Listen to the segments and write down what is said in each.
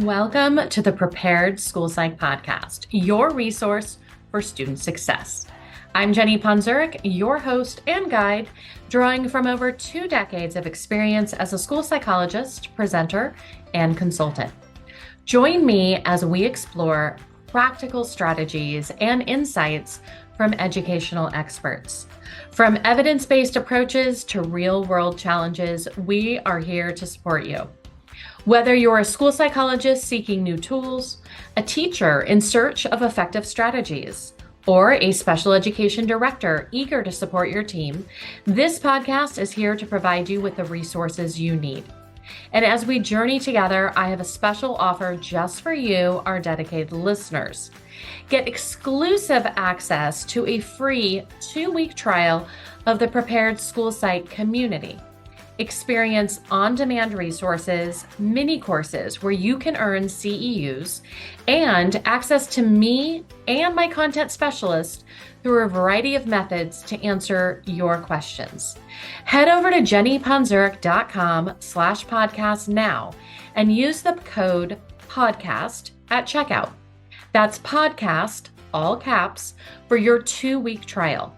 Welcome to the Prepared School Psych Podcast, your resource for student success. I'm Jenny Ponzurek, your host and guide, drawing from over 2 decades of experience as a school psychologist, presenter, and consultant. Join me as we explore practical strategies and insights from educational experts. From evidence-based approaches to real-world challenges, we are here to support you. Whether you're a school psychologist seeking new tools, a teacher in search of effective strategies, or a special education director eager to support your team, this podcast is here to provide you with the resources you need. And as we journey together, I have a special offer just for you, our dedicated listeners. Get exclusive access to a free 2-week trial of the Prepared School Psych community. Experience on-demand resources, mini courses where you can earn CEUs, and access to me and my content specialist through a variety of methods to answer your questions. Head over to jennyponzurek.com/podcast now and use the code podcast at checkout. That's podcast, all caps, for your 2-week trial.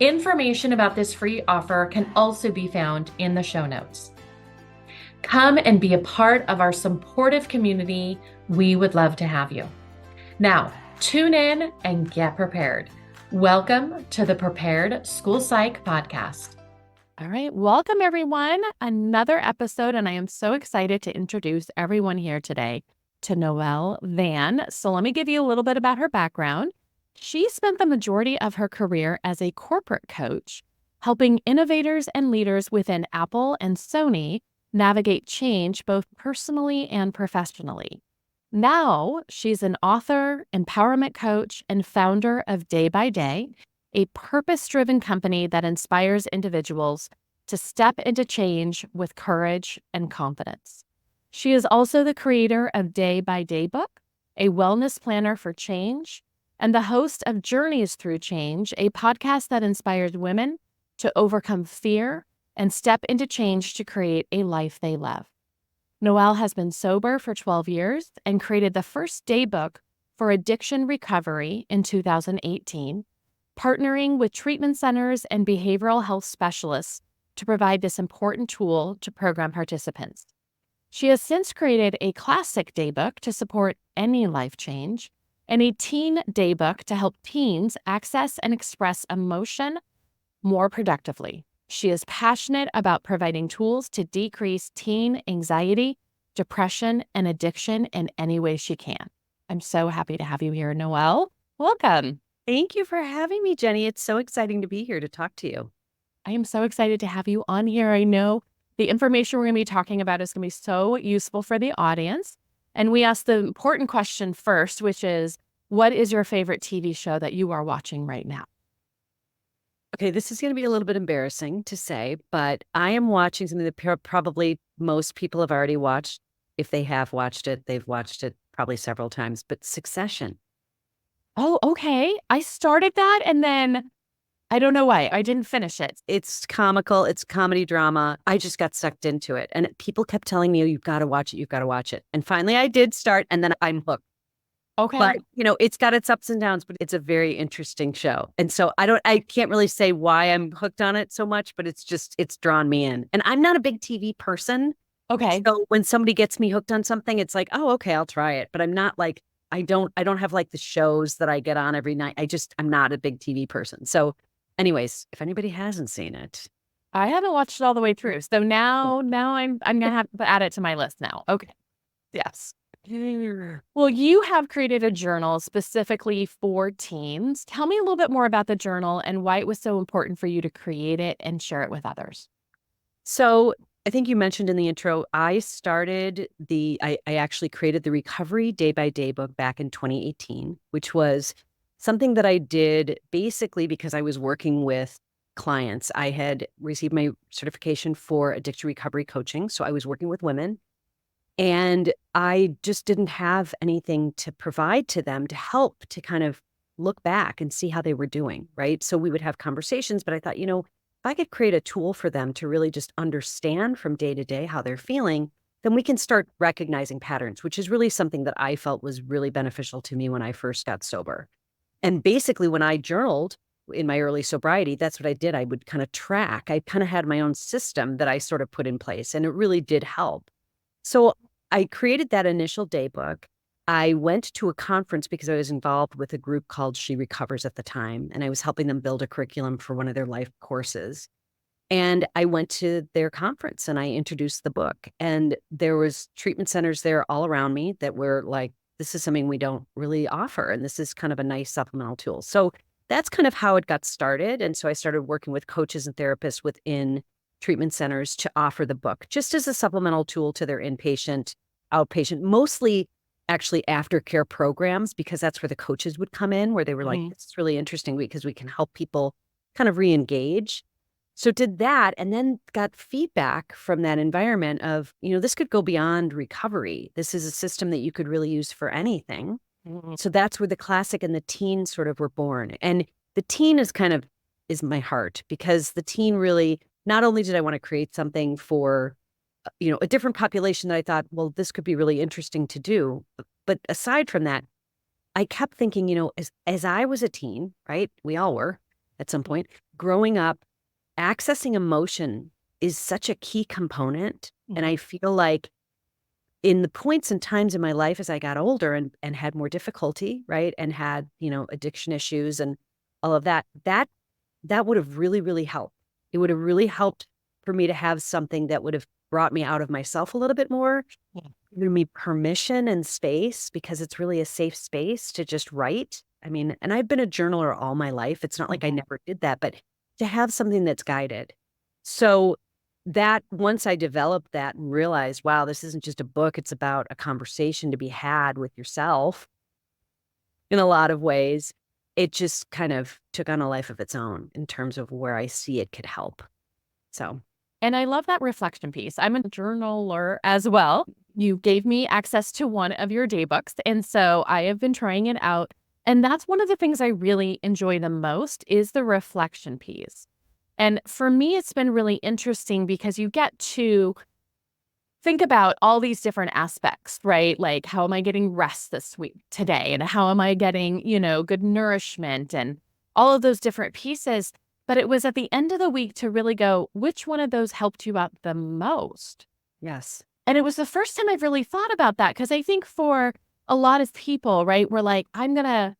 Information about this free offer can also be found in the show notes. Come and be a part of our supportive community. We would love to have you. Now, tune in and get prepared. Welcome to the Prepared School Psych Podcast. All right, welcome everyone. Another episode, and I am so excited to introduce everyone here today to Noelle Van. So let me give you a little bit about her background. She spent the majority of her career as a corporate coach, helping innovators and leaders within Apple and Sony navigate change both personally and professionally. Now, she's an author, empowerment coach, and founder of Day by Day, a purpose-driven company that inspires individuals to step into change with courage and confidence. She is also the creator of Day by Day book, a wellness planner for change, and the host of Journeys Through Change, a podcast that inspires women to overcome fear and step into change to create a life they love. Noelle has been sober for 12 years and created the first day book for addiction recovery in 2018, partnering with treatment centers and behavioral health specialists to provide this important tool to program participants. She has since created a classic day book to support any life change, and a teen day book to help teens access and express emotion more productively. She is passionate about providing tools to decrease teen anxiety, depression, and addiction in any way she can. I'm so happy to have you here, Noelle. Welcome. Thank you for having me, Jenny. It's so exciting to be here to talk to you. I am so excited to have you on here. I know the information we're going to be talking about is going to be so useful for the audience. And we asked the important question first, which is, what is your favorite TV show that you are watching right now? Okay, this is going to be a little bit embarrassing to say, but I am watching something that probably most people have already watched. If they have watched it, they've watched it probably several times, but Succession. Oh, okay. I started that and then I don't know why. I didn't finish it. It's comical. It's comedy drama. I just got sucked into it. And people kept telling me, oh, you've got to watch it. You've got to watch it. And finally I did start, and then I'm hooked. Okay. But, it's got its ups and downs, but it's a very interesting show. And so I can't really say why I'm hooked on it so much, but it's drawn me in. And I'm not a big TV person. Okay. So when somebody gets me hooked on something, it's like, oh, okay, I'll try it. But I'm not like, I don't have like the shows that I get on every night. I'm not a big TV person. So anyways, if anybody hasn't seen it. I haven't watched it all the way through. So now I'm going to have to add it to my list now. Okay. Yes. Well, you have created a journal specifically for teens. Tell me a little bit more about the journal and why it was so important for you to create it and share it with others. So I think you mentioned in the intro, I actually created the Recovery Day by Day book back in 2018, which was something that I did basically because I was working with clients. I had received my certification for addiction recovery coaching. So I was working with women. And I just didn't have anything to provide to them to help to kind of look back and see how they were doing, right? So we would have conversations, but I thought, if I could create a tool for them to really just understand from day to day how they're feeling, then we can start recognizing patterns, which is really something that I felt was really beneficial to me when I first got sober. And basically, when I journaled in my early sobriety, that's what I did. I would kind of track. I kind of had my own system that I sort of put in place, and it really did help. So I created that initial day book. I went to a conference because I was involved with a group called She Recovers at the time, and I was helping them build a curriculum for one of their life courses. And I went to their conference and I introduced the book. And there was treatment centers there all around me that were like, this is something we don't really offer. And this is kind of a nice supplemental tool. So that's kind of how it got started. And so I started working with coaches and therapists within treatment centers to offer the book just as a supplemental tool to their inpatient, outpatient, mostly actually aftercare programs, because that's where the coaches would come in, where they were like, it's really interesting because we can help people kind of re-engage. So did that, and then got feedback from that environment of, this could go beyond recovery. This is a system that you could really use for anything. So that's where the classic and the teen sort of were born. And the teen is my heart, because the teen really, not only did I want to create something for, a different population that I thought, well, this could be really interesting to do. But aside from that, I kept thinking, as I was a teen, right? We all were at some point growing up, accessing emotion is such a key component. And I feel like in the points and times in my life as I got older and had more difficulty, right, and had, addiction issues and all of that would have really, really helped. It would have really helped for me to have something that would have brought me out of myself a little bit more, giving me permission and space, because it's really a safe space to just write. I mean, and I've been a journaler all my life. It's not like I never did that, but to have something that's guided. So that once I developed that and realized, wow, this isn't just a book, it's about a conversation to be had with yourself in a lot of ways, it just kind of took on a life of its own in terms of where I see it could help. So. And I love that reflection piece. I'm a journaler as well. You gave me access to one of your day books, and so I have been trying it out. And that's one of the things I really enjoy the most is the reflection piece. And for me, it's been really interesting because you get to think about all these different aspects, right? Like, how am I getting rest this week today? And how am I getting, good nourishment and all of those different pieces. But it was at the end of the week to really go, which one of those helped you out the most? Yes. And it was the first time I've really thought about that, because I think for a lot of people, right, we're like, I'm gonna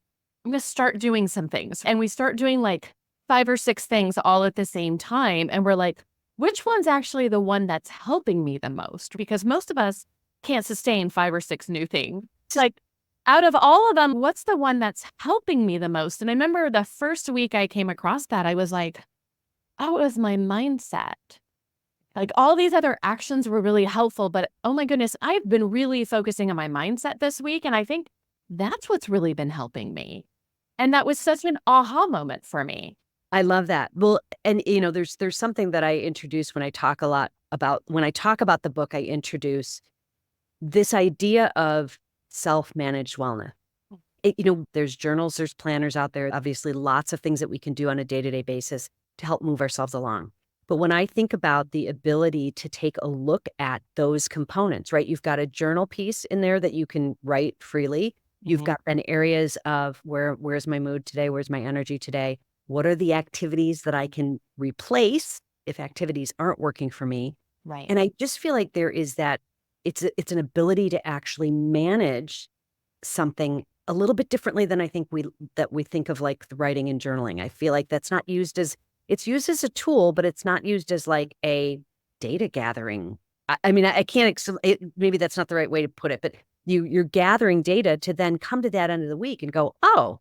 start doing some things. And we start doing like 5 or 6 things all at the same time. And we're like, which one's actually the one that's helping me the most? Because most of us can't sustain 5 or 6 new things. It's like, out of all of them, what's the one that's helping me the most? And I remember the first week I came across that, I was like, oh, it was my mindset. Like, all these other actions were really helpful, but oh my goodness, I've been really focusing on my mindset this week. And I think that's what's really been helping me. And that was such an aha moment for me. I love that. Well, and there's something that I introduce when I talk about the book, I introduce this idea of self-managed wellness. There's journals, there's planners out there, obviously lots of things that we can do on a day-to-day basis to help move ourselves along. But when I think about the ability to take a look at those components, right? You've got a journal piece in there that you can write freely. You've got then areas of where's my mood today? Where's my energy today? What are the activities that I can replace if activities aren't working for me? Right. And I just feel like there is that it's an ability to actually manage something a little bit differently than I think we think of like the writing and journaling. I feel like that's not used as, it's used as a tool, but it's not used as like a data gathering. I mean, I can't, maybe that's not the right way to put it, but you're gathering data to then come to that end of the week and go, oh,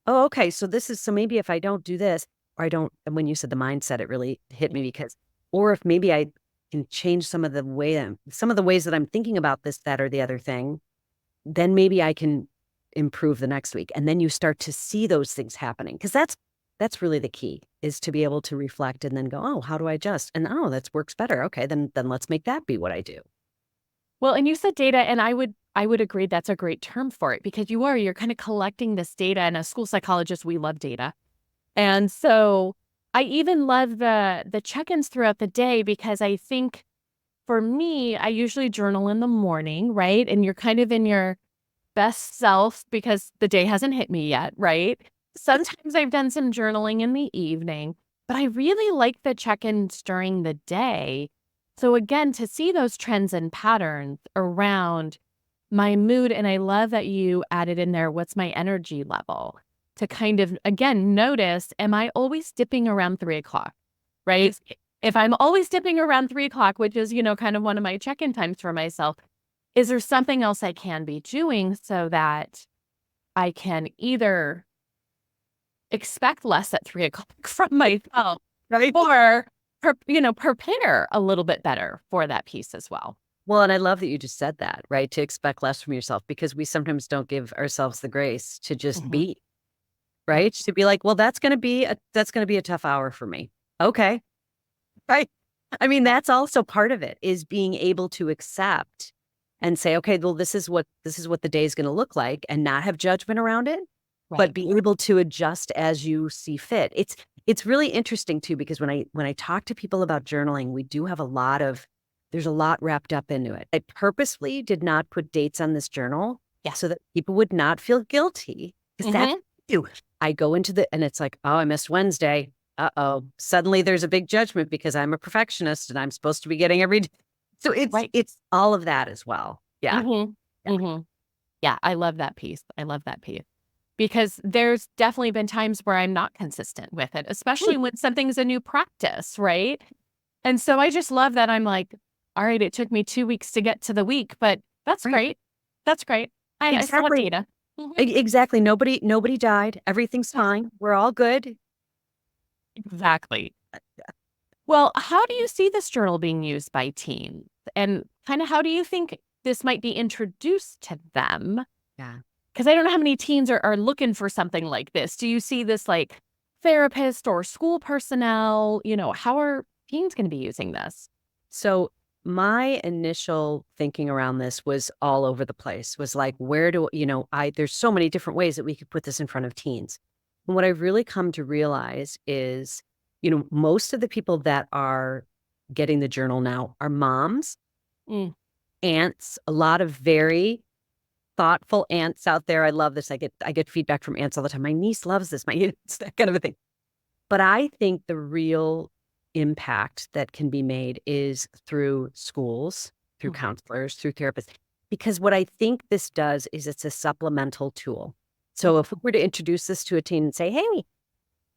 okay. So maybe if I don't do this, or I don't, and when you said the mindset, it really hit me because, or if maybe I can change some of the ways that I'm thinking about this, that, or the other thing, then maybe I can improve the next week. And then you start to see those things happening. Because that's really the key, is to be able to reflect and then go, oh, how do I adjust? And that works better. Okay, then let's make that be what I do. Well, and you said data, and I would agree that's a great term for it, because you're kind of collecting this data, and as school psychologists, we love data. And so I even love the check-ins throughout the day, because I think for me, I usually journal in the morning, right? And you're kind of in your best self because the day hasn't hit me yet, right? Sometimes I've done some journaling in the evening, but I really like the check-ins during the day. So again, to see those trends and patterns around my mood, and I love that you added in there, what's my energy level? To kind of, again, notice, am I always dipping around 3 o'clock, right? If I'm always dipping around 3 o'clock, which is, kind of one of my check-in times for myself, is there something else I can be doing so that I can either expect less at 3 o'clock from myself, right? Or, prepare a little bit better for that piece as well. Well, and I love that you just said that, right? To expect less from yourself, because we sometimes don't give ourselves the grace to just be, right? To be like, well, that's going to be a tough hour for me. Okay. Right. I mean, that's also part of it, is being able to accept and say, okay, well, this is what the day is going to look like, and not have judgment around it, but be able to adjust as you see fit. It's really interesting too, because when I talk to people about journaling, we do have there's a lot wrapped up into it. I purposely did not put dates on this journal so that people would not feel guilty, because that's what I do. I go into and it's like, oh, I missed Wednesday. Uh-oh. Suddenly there's a big judgment because I'm a perfectionist and I'm supposed to be getting every day. So it's all of that as well. Yeah. Yeah, I love that piece. I love that piece. Because there's definitely been times where I'm not consistent with it, especially when something's a new practice, right? And so I just love that I'm like, all right, it took me 2 weeks to get to the week, but that's great. That's great. I still have data. Exactly. Nobody died. Everything's fine. We're all good. Exactly. Well, how do you see this journal being used by teens? And kind of how do you think this might be introduced to them? Yeah. Because I don't know how many teens are looking for something like this. Do you see this like therapist or school personnel? How are teens going to be using this? So my initial thinking around this was all over the place, was like, there's so many different ways that we could put this in front of teens. And what I've really come to realize is, most of the people that are getting the journal now are moms, aunts, a lot of very thoughtful aunts out there. I love this. I get feedback from aunts all the time. My niece loves this. It's that kind of a thing. But I think the real impact that can be made is through schools, through counselors, through therapists. Because what I think this does is it's a supplemental tool. So if we were to introduce this to a teen and say, hey,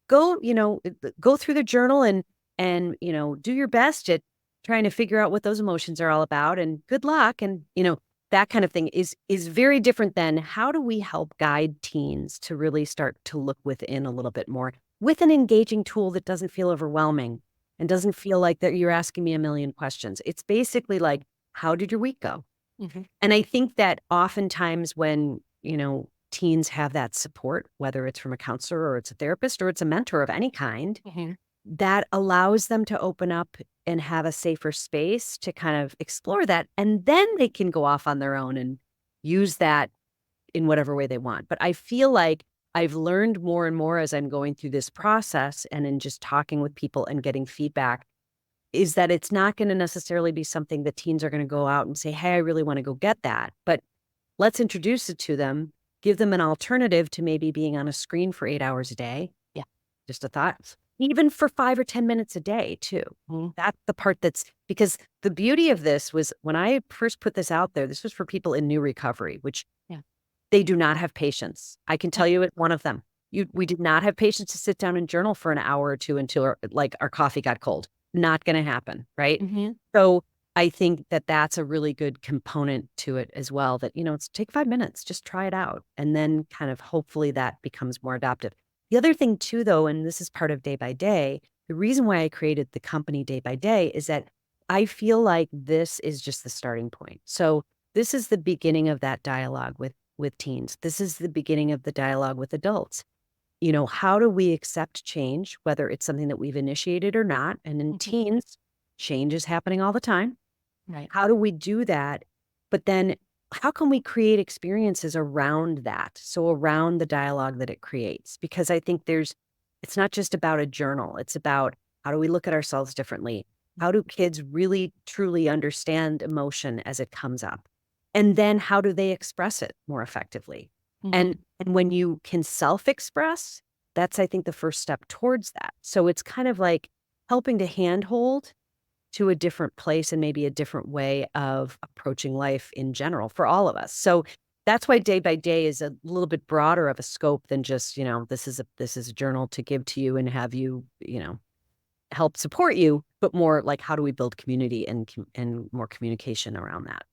go through the journal and do your best at trying to figure out what those emotions are all about, and good luck, and that kind of thing is very different than how do we help guide teens to really start to look within a little bit more with an engaging tool that doesn't feel overwhelming and doesn't feel like that you're asking me a million questions. It's basically like, how did your week go? And I think that oftentimes when, teens have that support, whether it's from a counselor or it's a therapist or it's a mentor of any kind, that allows them to open up and have a safer space to kind of explore that. And then they can go off on their own and use that in whatever way they want. But I feel like I've learned more and more as I'm going through this process and in just talking with people and getting feedback, is that it's not going to necessarily be something that teens are going to go out and say, hey, I really want to go get that. But let's introduce it to them, give them an alternative to maybe being on a screen for 8 hours a day. Yeah. Just a thought. Even for 5 or 10 minutes a day, too. That's the part because the beauty of this was when I first put this out there, this was for people in new recovery, which they do not have patience. I can tell you it's one of them. We did not have patience to sit down and journal for an hour or two until our coffee got cold. Not going to happen, right? So I think that that's a really good component to it as well, that, it's take 5 minutes, just try it out. And then kind of hopefully that becomes more adaptive. The other thing too, though, and this is part of Day by Day, the reason why I created the company Day by Day is that I feel like this is just the starting point. So this is the beginning of that dialogue with teens. This is the beginning of the dialogue with adults. How do we accept change, whether it's something that we've initiated or not? And in teens, change is happening all the time. Right. How do we do that? But then how can we create experiences around that? So around the dialogue that it creates, because I think it's not just about a journal. It's about how do we look at ourselves differently? How do kids really, truly understand emotion as it comes up? And then how do they express it more effectively? Mhm. And when you can self-express, that's, I think, the first step towards that. So it's kind of like helping to handhold to a different place and maybe a different way of approaching life in general for all of us. So that's why day by day is a little bit broader of a scope than just, this is a journal to give to you and have you, help support you, but more like how do we build community and more communication around that.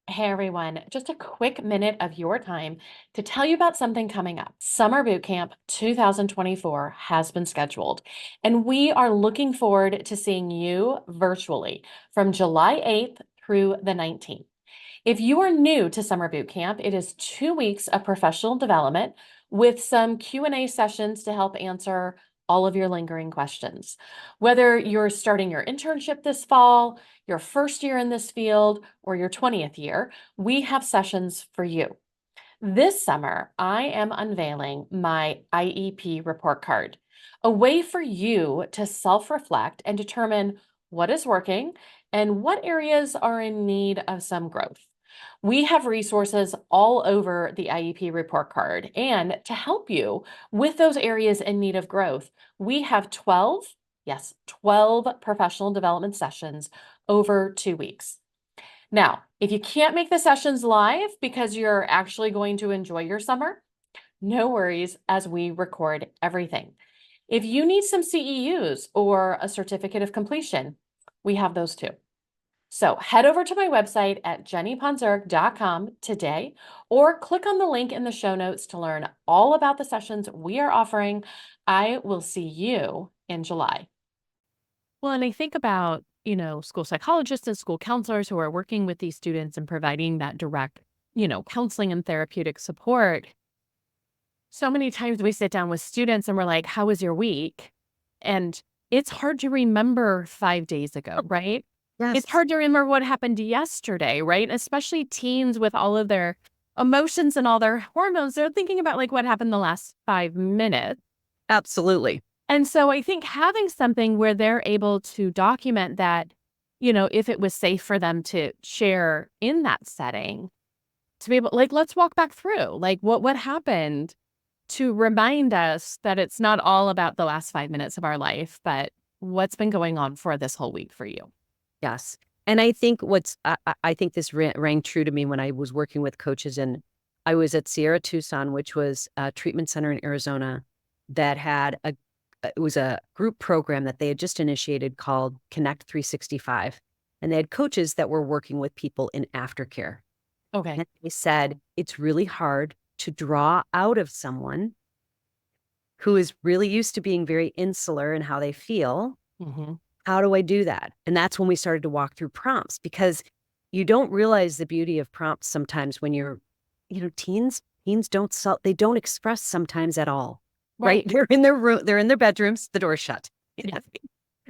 Hey everyone, just a quick minute of your time to tell you about something coming up. Summer Boot Camp 2024 has been scheduled, and we are looking forward to seeing you virtually from July 8th through the 19th. If you are new to Summer Boot Camp, it is 2 weeks of professional development with some Q&A sessions to help answer all of your lingering questions. Whether you're starting your internship this fall, your first year in this field, or your 20th year, we have sessions for you. This summer, I am unveiling my IEP report card, a way for you to self-reflect and determine what is working and what areas are in need of some growth. We have resources all over the IEP report card, and to help you with those areas in need of growth, we have 12, yes, 12 professional development sessions over 2 weeks. Now, if you can't make the sessions live because you're actually going to enjoy your summer, no worries as we record everything. If you need some CEUs or a certificate of completion, we have those too. So head over to my website at jennyponzerk.com today, or click on the link in the show notes to learn all about the sessions we are offering. I will see you in July. Well, and I think about, school psychologists and school counselors who are working with these students and providing that direct, counseling and therapeutic support. So many times we sit down with students and we're like, how was your week? And it's hard to remember 5 days ago, right? It's Yes, hard to remember what happened yesterday, right? Especially teens with all of their emotions and all their hormones. They're thinking about like what happened the last 5 minutes. absolutely. And so I think having something where they're able to document that, if it was safe for them to share in that setting, to be able, like, let's walk back through, like, what happened, to remind us that it's not all about the last 5 minutes of our life, but what's been going on for this whole week for you. Yes. And I think I think this rang true to me when I was working with coaches, and I was at Sierra Tucson, which was a treatment center in Arizona that had it was a group program that they had just initiated called Connect 365. And they had coaches that were working with people in aftercare. Okay. And they said, it's really hard to draw out of someone who is really used to being very insular in how they feel. Hmm. How do I do that? And that's when we started to walk through prompts, because you don't realize the beauty of prompts sometimes when you're, teens they don't express sometimes at all, right? Right. They're in their room, they're in their bedrooms, the door's shut. Yeah.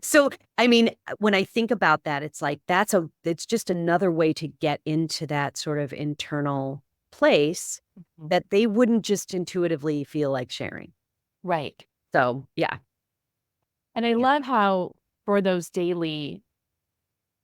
So, I mean, when I think about that, it's like, it's just another way to get into that sort of internal place Mhm. that they wouldn't just intuitively feel like sharing. Right. So, yeah. And I Yeah. love how for those daily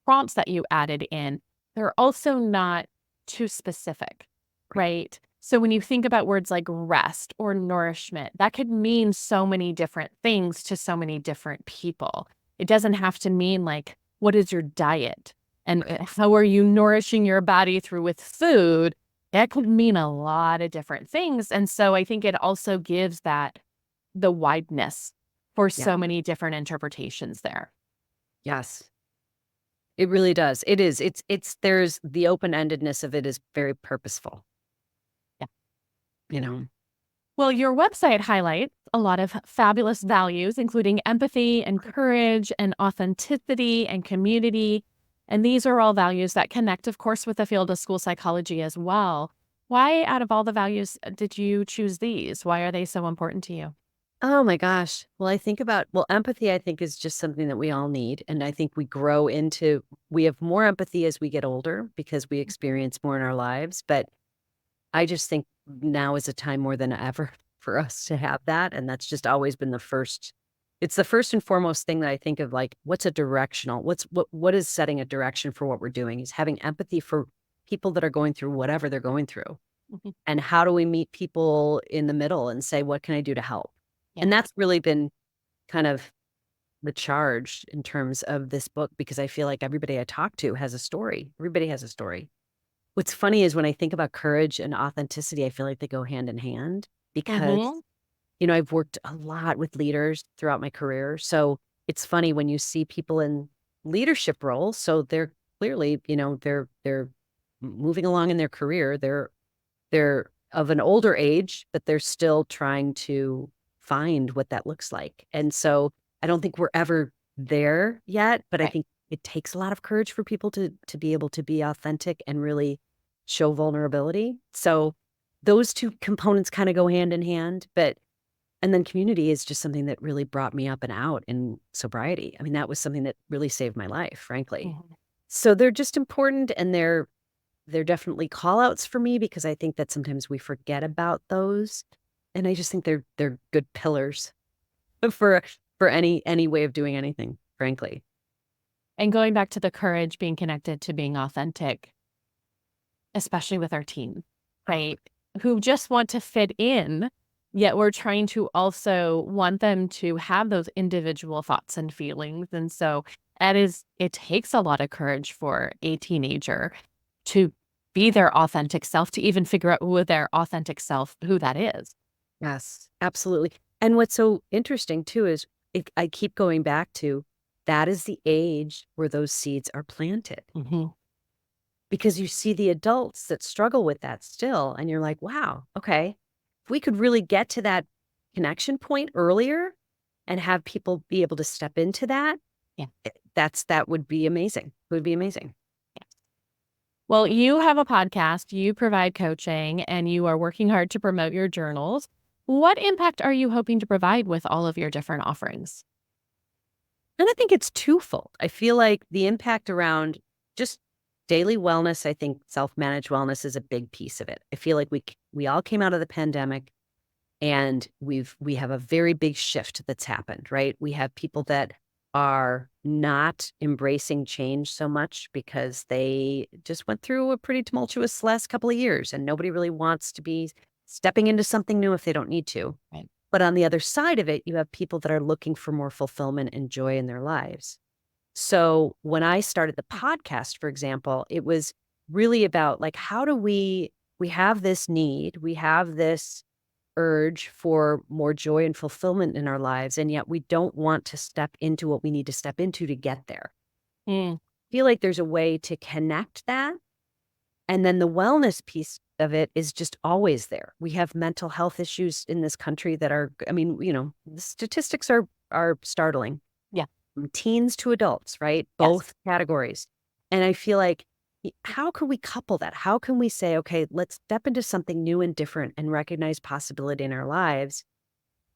prompts that you added in, they're also not too specific, Right. right? So when you think about words like rest or nourishment, that could mean so many different things to so many different people. It doesn't have to mean like, what is your diet? And how are you nourishing your body through with food? That could mean a lot of different things. And so I think it also gives that the wideness for Yeah. so many different interpretations there. Yes. It really does. It is. There's the open-endedness of it is very purposeful, Yeah. you know? Well, your website highlights a lot of fabulous values, including empathy and courage and authenticity and community. And these are all values that connect, of course, with the field of school psychology as well. Why, out of all the values, did you choose these? Why are they so important to you? Oh my gosh. Well, empathy, I think, is just something that we all need. And I think we have more empathy as we get older because we experience more in our lives. But I just think now is a time more than ever for us to have that. And that's just always been the first it's the first and foremost thing that I think of, like, what's a directional, what is setting a direction for what we're doing, is having empathy for people that are going through whatever they're going through. Mhm. And how do we meet people in the middle and say, what can I do to help? Yeah. And that's really been kind of the charge in terms of this book, because I feel like everybody I talk to has a story. Everybody has a story. What's funny is when I think about courage and authenticity, I feel like they go hand in hand because, Mhm. I've worked a lot with leaders throughout my career. So it's funny when you see people in leadership roles. So they're clearly, they're moving along in their career. They're of an older age, but they're still trying to find what that looks like. And so I don't think we're ever there yet, but I Right. think it takes a lot of courage for people to be able to be authentic and really show vulnerability. So those two components kind of go hand in hand, and then community is just something that really brought me up and out in sobriety. I mean, that was something that really saved my life, frankly. Mhm. So they're just important, and they're definitely call outs for me because I think that sometimes we forget about those. And I just think they're good pillars for any way of doing anything, frankly. And going back to the courage being connected to being authentic, especially with our team, right? Who just want to fit in, yet we're trying to also want them to have those individual thoughts and feelings. And so it takes a lot of courage for a teenager to be their authentic self, to even figure out who their authentic self, who that is. Yes, absolutely. And what's so interesting too is I keep going back to that is the age where those seeds are planted, Mhm. because you see the adults that struggle with that still. And you're like, wow, okay, if we could really get to that connection point earlier and have people be able to step into that, Yeah. that would be amazing. It would be amazing. Well, you have a podcast, you provide coaching, and you are working hard to promote your journals. What impact are you hoping to provide with all of your different offerings? And I think it's twofold. I feel like the impact around just daily wellness, I think self-managed wellness is a big piece of it. I feel like we all came out of the pandemic, and we have a very big shift that's happened, right? We have people that are not embracing change so much because they just went through a pretty tumultuous last couple of years, and nobody really wants to be stepping into something new if they don't need to. Right. But on the other side of it, you have people that are looking for more fulfillment and joy in their lives. So when I started the podcast, for example, it was really about, like, how do we have this need, we have this urge for more joy and fulfillment in our lives, and yet we don't want to step into what we need to step into to get there. Mm. I feel like there's a way to connect that. And then the wellness piece of it is just always there. We have mental health issues in this country that are, I mean, the statistics are startling. Yeah. From teens to adults, right? Yes. Both categories. And I feel like, how can we couple that? How can we say, okay, let's step into something new and different and recognize possibility in our lives,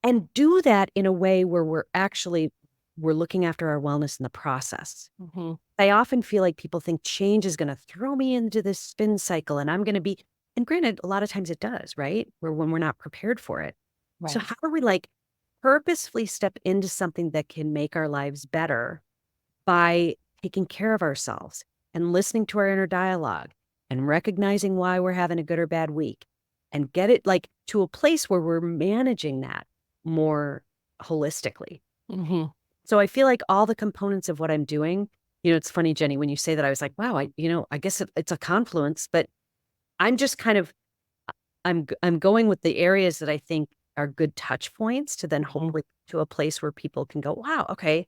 and do that in a way where we're looking after our wellness in the process. Mhm. I often feel like people think change is going to throw me into this spin cycle and I'm going to be, and granted, a lot of times it does, right? Where when we're not prepared for it. So Right. how do we, like, purposefully step into something that can make our lives better by taking care of ourselves and listening to our inner dialogue and recognizing why we're having a good or bad week, and get it, like, to a place where we're managing that more holistically. Mhm. So I feel like all the components of what I'm doing, it's funny, Jenny, when you say that, I was like, wow, I guess it's a confluence, but I'm just kind of, I'm going with the areas that I think are good touch points to then Mhm. hopefully to a place where people can go, wow, okay,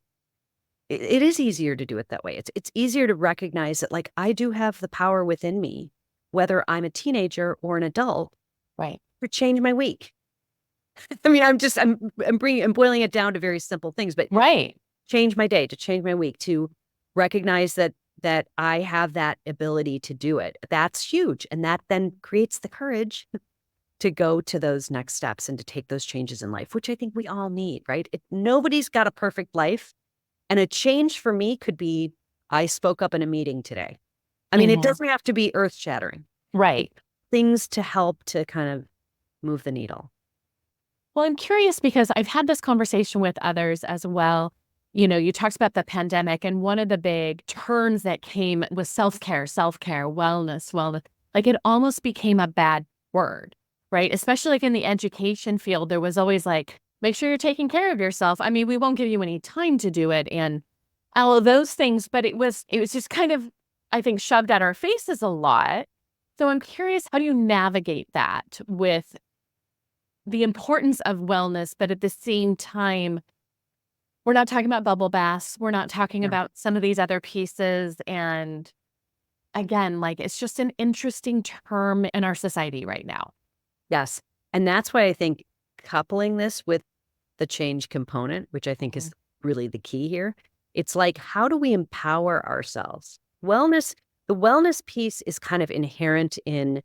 it is easier to do it that way. It's easier to recognize that, like, I do have the power within me, whether I'm a teenager or an adult, Right. to change my week. I mean, I'm boiling it down to very simple things, but Right. change my day, to change my week, to recognize that I have that ability to do it. That's huge. And that then creates the courage to go to those next steps and to take those changes in life, which I think we all need, right? Nobody's got a perfect life. And a change for me could be, I spoke up in a meeting today. I mean, it Mhm. doesn't have to be earth shattering. Right. Things to help to kind of move the needle. Well, I'm curious because I've had this conversation with others as well. You talked about the pandemic, and one of the big turns that came was self-care, wellness, wellness. Like it almost became a bad word, right? Especially like in the education field, there was always like, make sure you're taking care of yourself. I mean, we won't give you any time to do it and all of those things, but it was just kind of, I think, shoved at our faces a lot. So I'm curious, how do you navigate that with the importance of wellness, but at the same time, we're not talking about bubble baths. We're not talking Yeah. about some of these other pieces. And again, like it's just an interesting term in our society right now. Yes. And that's why I think coupling this with the change component, which I think is really the key here, it's like, how do we empower ourselves? Wellness, the wellness piece is kind of inherent in,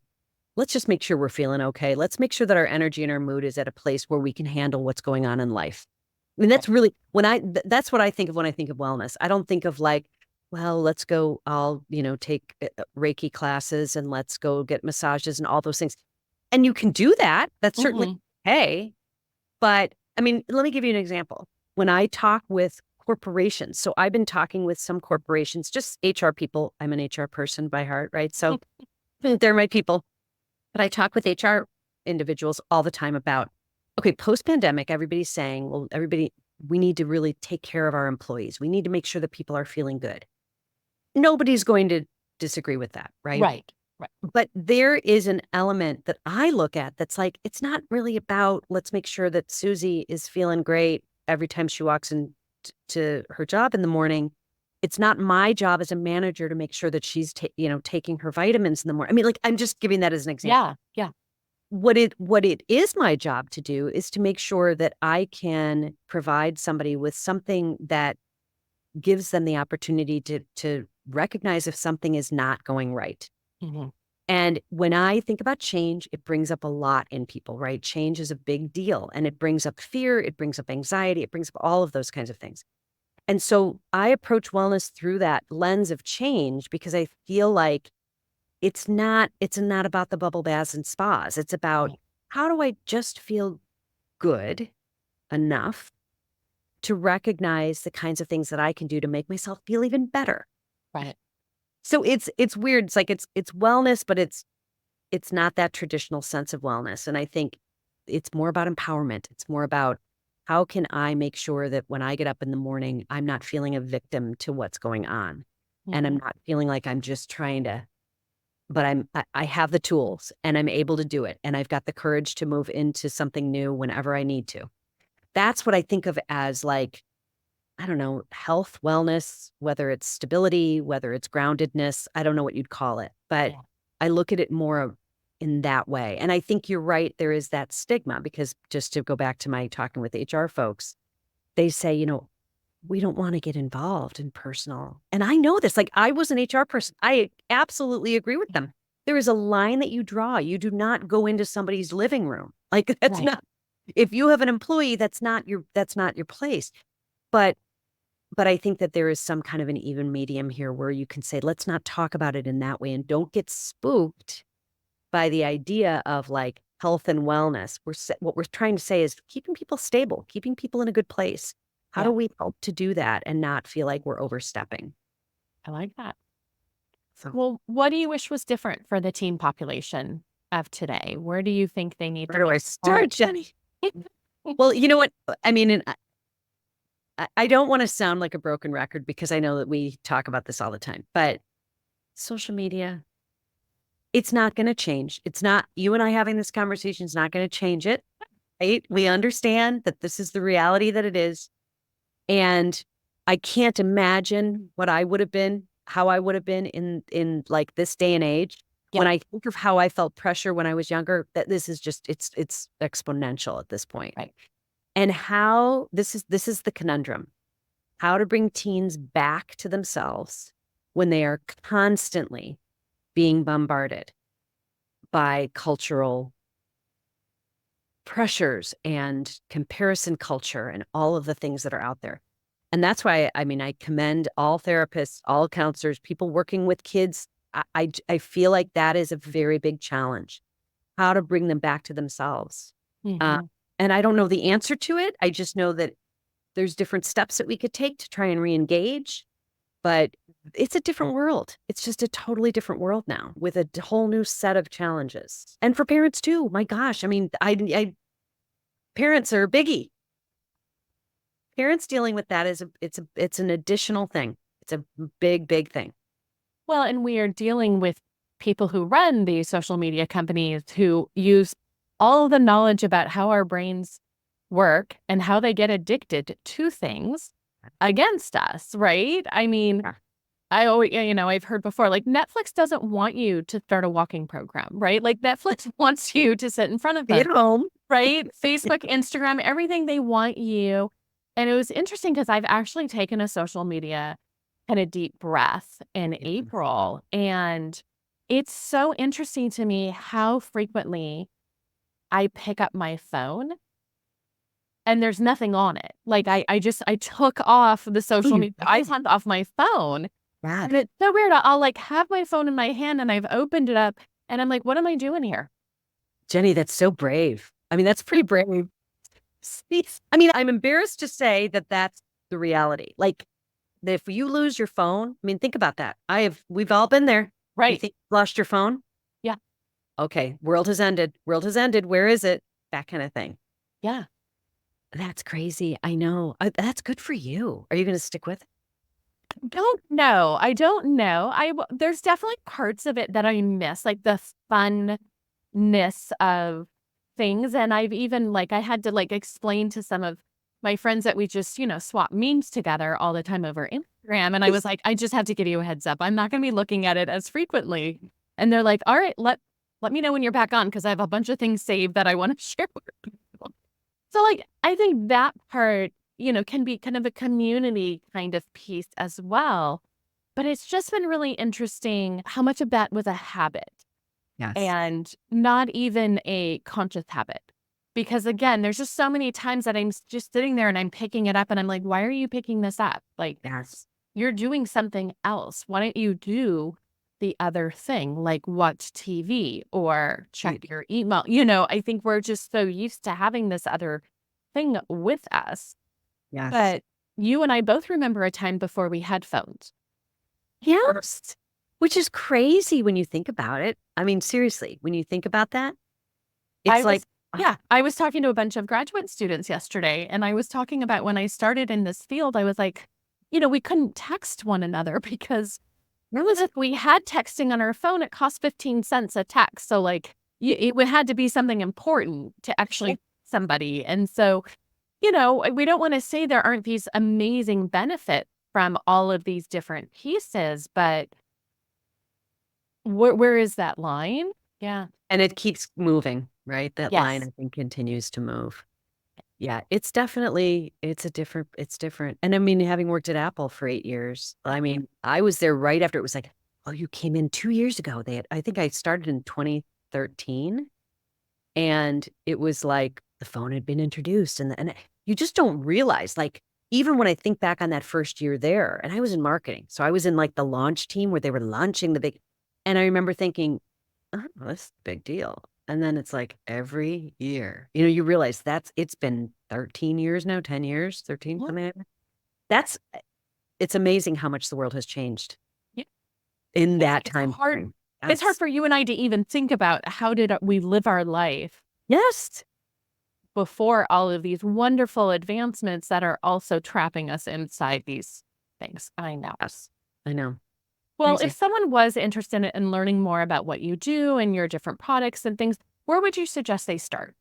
let's just make sure we're feeling okay. Let's make sure that our energy and our mood is at a place where we can handle what's going on in life. I mean, that's really that's what I think of when I think of wellness. I don't think of like, well, let's go, I'll, take Reiki classes and let's go get massages and all those things. And you can do that. That's certainly okay. But I mean, let me give you an example. When I talk with corporations, so I've been talking with some corporations, just HR people. I'm an HR person by heart, right? So they're my people. But I talk with HR individuals all the time about, okay, post-pandemic, everybody's saying, well, we need to really take care of our employees. We need to make sure that people are feeling good. Nobody's going to disagree with that, right? Right. But there is an element that I look at that's like, it's not really about, let's make sure that Susie is feeling great every time she walks in to her job in the morning. It's not my job as a manager to make sure that she's taking her vitamins in the morning. I mean, like, I'm just giving that as an example. Yeah. What it is my job to do is to make sure that I can provide somebody with something that gives them the opportunity to recognize if something is not going right. Mm-hmm. And when I think about change, it brings up a lot in people, right? Change is a big deal, and it brings up fear, it brings up anxiety, it brings up all of those kinds of things. And so I approach wellness through that lens of change because I feel like it's not about the bubble baths and spas. It's about, how do I just feel good enough to recognize the kinds of things that I can do to make myself feel even better. Right. So it's weird. It's like it's wellness, but it's not that traditional sense of wellness. And I think it's more about empowerment. It's more about, how can I make sure that when I get up in the morning, I'm not feeling a victim to what's going on. And I'm not feeling like I'm just trying to, but I have the tools and I'm able to do it. And I've got the courage to move into something new whenever I need to. That's what I think of as, like, I don't know, health, wellness, whether it's stability, whether it's groundedness, I don't know what you'd call it, but I look at it more in that way. And I think you're right. There is that stigma because, just to go back to my talking with HR folks, they say, we don't want to get involved in personal. And I know this, like, I was an HR person. I absolutely agree with them. There is a line that you draw. You do not go into somebody's living room. Like, that's not, if you have an employee, that's not your place. But I think that there is some kind of an even medium here where you can say, let's not talk about it in that way, and don't get spooked by the idea of, like, health and wellness. What we're trying to say is keeping people stable, keeping people in a good place. How do we help to do that and not feel like we're overstepping? I like that. So, Well, what do you wish was different for the teen population of today? Where do you think they need where to do I start, more? Jenny? Well, you know what? I mean, and I don't want to sound like a broken record because I know that we talk about this all the time, but social media, it's not going to change. It's not, you and I having this conversation is not going to change it, right? We understand that this is the reality that it is. And I can't imagine what I would have been, how I would have been in like this day and age. When I think of how I felt pressure when I was younger, that this is just, it's exponential at this point. Right. And how this is the conundrum, how to bring teens back to themselves when they are constantly being bombarded by cultural pressures and comparison culture and all of the things that are out there. And that's why, I mean, I commend all therapists, all counselors, people working with kids. I feel like that is a very big challenge, how to bring them back to themselves. And And I don't know the answer to it. I just know that there's different steps that we could take to try and re-engage. But it's a different world. It's just a totally different world now with a whole new set of challenges. And for parents too. My gosh, I mean, parents are a biggie. Parents dealing with that it's an additional thing. It's a big, big thing. Well, and we are dealing with people who run these social media companies who use all of the knowledge about how our brains work and how they get addicted to things against us, right? I mean, I always, I've heard before, like Netflix doesn't want you to start a walking program, right? Like Netflix wants you to sit in front of them, At home, right? Facebook, Instagram, everything they want you. And it was interesting because I've actually taken a social media kind of deep breath in April. And it's so interesting to me how frequently I pick up my phone and there's nothing on it. Like I took off the social media, I turned off my phone. And it's so weird. I'll like have my phone in my hand and I've opened it up and I'm like, what am I doing here? Jenny, that's so brave. I mean, that's pretty brave. I mean, I'm embarrassed to say that that's the reality. Like, if you lose your phone, I mean, think about that. We've all been there. Right. You think you lost your phone? Yeah. Okay. World has ended. World has ended. Where is it? That kind of thing. Yeah. That's crazy. I know. That's good for you. Are you going to stick with it? I don't know. There's definitely parts of it that I miss, like the funness of things. And I've even I had to explain to some of my friends that we just, swap memes together all the time over Instagram. And I was like, I just have to give you a heads up. I'm not going to be looking at it as frequently. And they're like, all right, let me know when you're back on because I have a bunch of things saved that I want to share with people. So I think that part, can be kind of a community kind of piece as well. But it's just been really interesting how much of that was a habit. Yes. And not even a conscious habit. Because again, there's just so many times that I'm just sitting there and I'm picking it up and I'm like, why are you picking this up? Like, Yes. you're doing something else. Why don't you do the other thing, like watch TV or check your email? I think we're just so used to having this other thing with us. Yes. But you and I both remember a time before we had phones. Yes. Which is crazy when you think about it. I mean, seriously, when you think about that, it's I was talking to a bunch of graduate students yesterday, and I was talking about when I started in this field, I was like, we couldn't text one another because if we had texting on our phone, it cost 15 cents a text. So it had to be something important to actually somebody. And so, we don't want to say there aren't these amazing benefits from all of these different pieces, but where is that line? Yeah. And it keeps moving, right? That line, Yes. I think, continues to move. Yeah, it's different. And I mean, having worked at Apple for 8 years, I mean, I was there right after it was like, oh, you came in 2 years ago. I think I started in 2013. And it was like the phone had been introduced. And you just don't realize, even when I think back on that first year there, and I was in marketing. So I was in the launch team where they were launching and I remember thinking, oh, that's a big deal. And then it's like every year, you realize it's been 13 years now, 10 years, 13, something like that. It's amazing how much the world has changed in that time frame. It's hard for you and I to even think about how did we live our life. Yes. Before all of these wonderful advancements that are also trapping us inside these things. I know. Yes. I know. Well, if someone was interested in learning more about what you do and your different products and things, where would you suggest they start?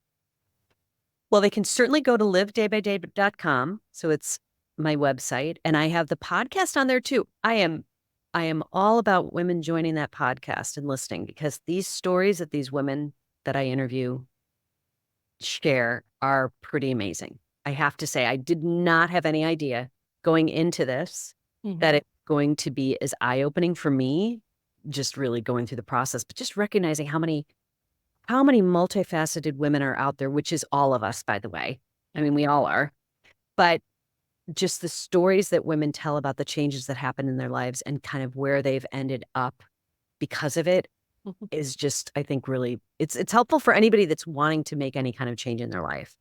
Well, they can certainly go to livedaybyday.com. So it's my website. And I have the podcast on there too. I am all about women joining that podcast and listening because these stories that these women that I interview share are pretty amazing. I have to say, I did not have any idea going into this that it's going to be as eye-opening for me, just really going through the process, but just recognizing how many multifaceted women are out there, which is all of us, by the way. I mean, we all are. But just the stories that women tell about the changes that happen in their lives and kind of where they've ended up because of it is just, I think, really, it's helpful for anybody that's wanting to make any kind of change in their life.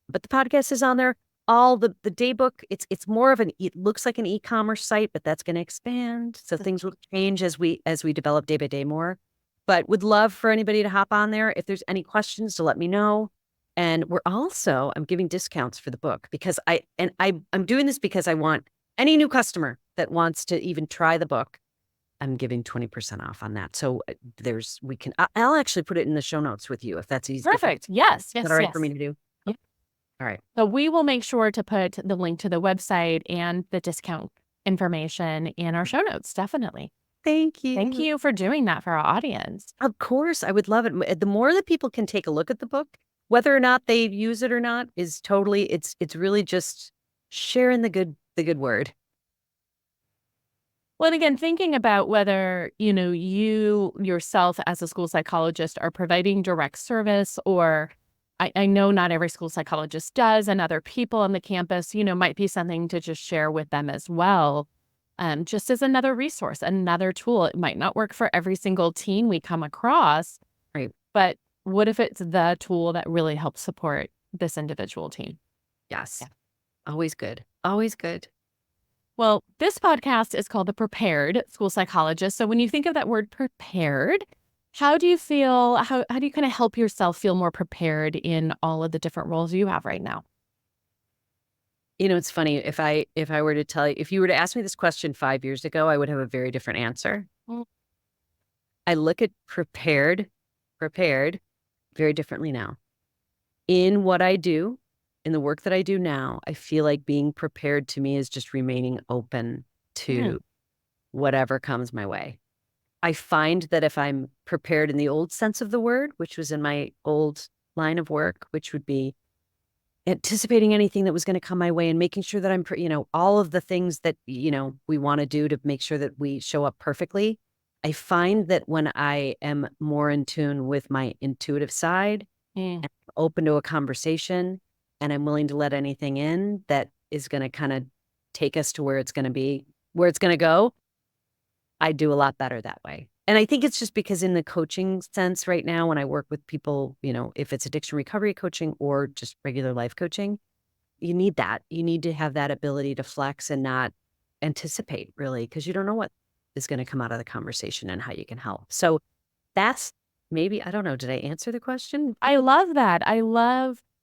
But the podcast is on there. All the daybook, it's more of it looks like an e-commerce site, but that's going to expand. So things will change as we develop day by day more. But would love for anybody to hop on there. If there's any questions, to let me know. And I'm giving discounts for the book because I'm doing this because I want any new customer that wants to even try the book. I'm giving 20% off on that. So I'll actually put it in the show notes with you if that's easy. Perfect. Yes. Is that all right for me to do? Yeah. All right. So we will make sure to put the link to the website and the discount information in our show notes. Definitely. Thank you. Thank you for doing that for our audience. Of course, I would love it. The more that people can take a look at the book, whether or not they use it or not, is totally, it's really just sharing the good word. Well, and again, thinking about whether, you yourself as a school psychologist are providing direct service, or I know not every school psychologist does, and other people on the campus, might be something to just share with them as well. Just as another resource, another tool. It might not work for every single teen we come across, right? But what if it's the tool that really helps support this individual teen? Yes. Yeah. Always good. Always good. Well, this podcast is called The Prepared School Psychologist. So when you think of that word prepared, how do you feel, how do you kind of help yourself feel more prepared in all of the different roles you have right now? It's funny, if I were to tell you, if you were to ask me this question 5 years ago, I would have a very different answer. I look at prepared very differently now. In what I do, in the work that I do now, I feel like being prepared to me is just remaining open to whatever comes my way. I find that if I'm prepared in the old sense of the word, which was in my old line of work, which would be anticipating anything that was going to come my way and making sure that I'm, all of the things that, we want to do to make sure that we show up perfectly. I find that when I am more in tune with my intuitive side and open to a conversation, and I'm willing to let anything in that is going to kind of take us to where it's going to go, I do a lot better that way. And I think it's just because in the coaching sense right now, when I work with people, if it's addiction recovery coaching or just regular life coaching, you need that. You need to have that ability to flex and not anticipate, really, because you don't know what is going to come out of the conversation and how you can help. So that's maybe, I don't know, did I answer the question? I love that.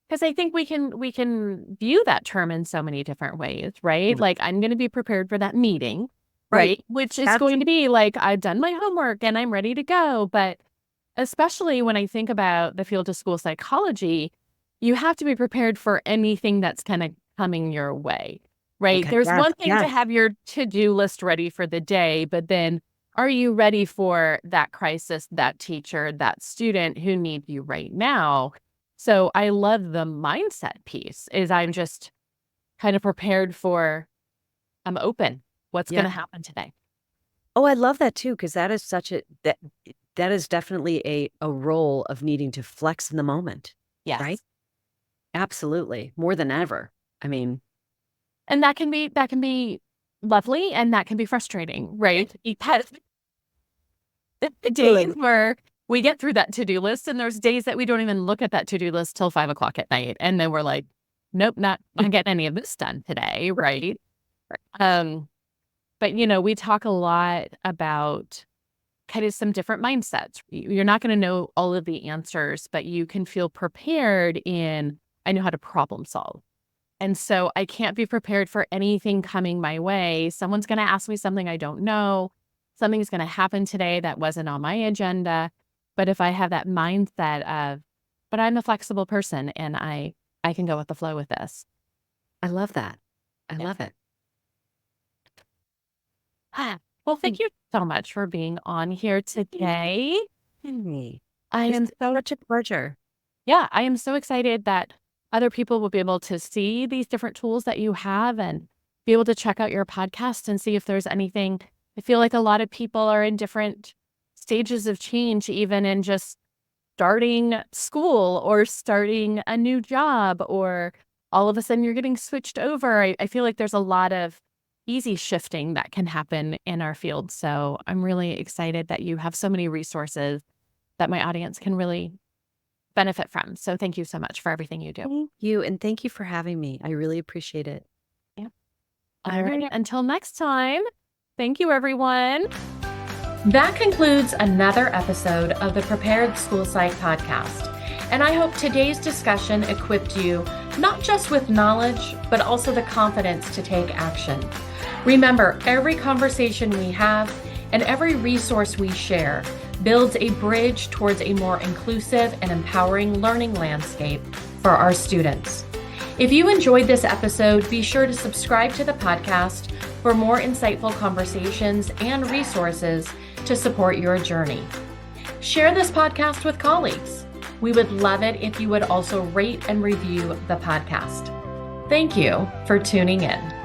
Because I think we can view that term in so many different ways, right? Mm-hmm. Like, I'm going to be prepared for that meeting. Right. Which is going to be like, I've done my homework and I'm ready to go. But especially when I think about the field of school psychology, you have to be prepared for anything that's kind of coming your way. Right. Okay. There's one thing to have your to-do list ready for the day, but then are you ready for that crisis, that teacher, that student who needs you right now? So I love the mindset piece is I'm just kind of prepared for, I'm open. What's going to happen today? Oh, I love that too, because that is that is definitely a role of needing to flex in the moment. Yes. Right? Absolutely. More than ever. I mean, and that can be lovely and that can be frustrating, right? Because the days where we get through that to-do list and there's days that we don't even look at that to-do list till 5 o'clock at night. And then we're like, nope, not getting any of this done today. Right. But, we talk a lot about kind of some different mindsets. You're not going to know all of the answers, but you can feel prepared in, I know how to problem solve. And so I can't be prepared for anything coming my way. Someone's going to ask me something I don't know. Something's going to happen today that wasn't on my agenda. But if I have that mindset of, but I'm a flexible person and I can go with the flow with this. I love that. I love it. Well, thank you so much for being on here today. I am such a pleasure. Yeah, I am so excited that other people will be able to see these different tools that you have and be able to check out your podcast and see if there's anything. I feel like a lot of people are in different stages of change, even in just starting school or starting a new job, or all of a sudden you're getting switched over. I feel like there's a lot of easy shifting that can happen in our field. So I'm really excited that you have so many resources that my audience can really benefit from. So thank you so much for everything you do. Thank you. And thank you for having me. I really appreciate it. All right. Until next time, thank you, everyone. That concludes another episode of the Prepared School Psych podcast. And I hope today's discussion equipped you not just with knowledge, but also the confidence to take action. Remember, every conversation we have and every resource we share builds a bridge towards a more inclusive and empowering learning landscape for our students. If you enjoyed this episode, be sure to subscribe to the podcast for more insightful conversations and resources to support your journey. Share this podcast with colleagues. We would love it if you would also rate and review the podcast. Thank you for tuning in.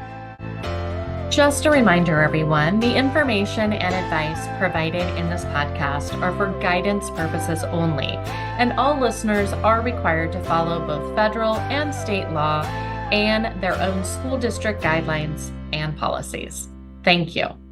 Just a reminder, everyone, the information and advice provided in this podcast are for guidance purposes only, and all listeners are required to follow both federal and state law and their own school district guidelines and policies. Thank you.